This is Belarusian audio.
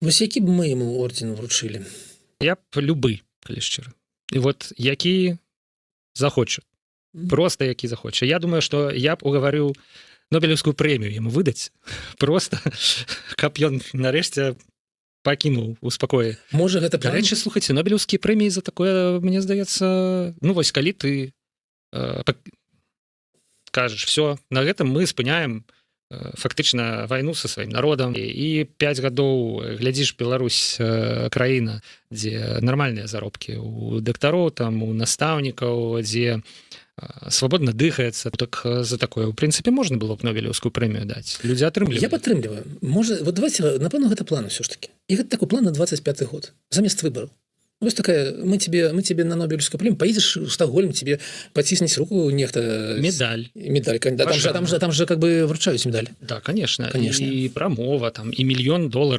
Вось які б мы яму орден вручылі? Я б любы, калі шчыра. І вот які захоча. Просто які захоча. Я думаю, што я б угаварыў Нобелевскую прэмію яму выдаць. Просто, каб ён нарэшце пакінуў у спакоі. Можа, гэта план? Дарэчы, слухайце, Нобелевскія прэміі за такое, мне здаецца, ну вось калі ты кажаш, все, на гэтым мы спыняем фактычна вайну са сваім народам, і 5 гадоў глядзіш Беларусь, краіна, дзе нармальныя заробкі у дактароў, там у настаўнікаў, дзе свабодна дыхаецца, так за такое, у прынцыпе, можна было б Нобелевскую прэмію даць. Людзі атрымліваюць. Я падтрымліваю. Можа, вот давайте, напэўна, гэта план ўсё ж таки. І гэта такой план на 25 год, замест выбораў. Вось такая, мы тебе на Нобелевскую премию, поедешь в Стокгольм, тебе потиснуть руку нехто. Медаль. Медаль, да, там же как бы вручаюсь медаль. Да, конечно. И промова, там, и $1 000 000.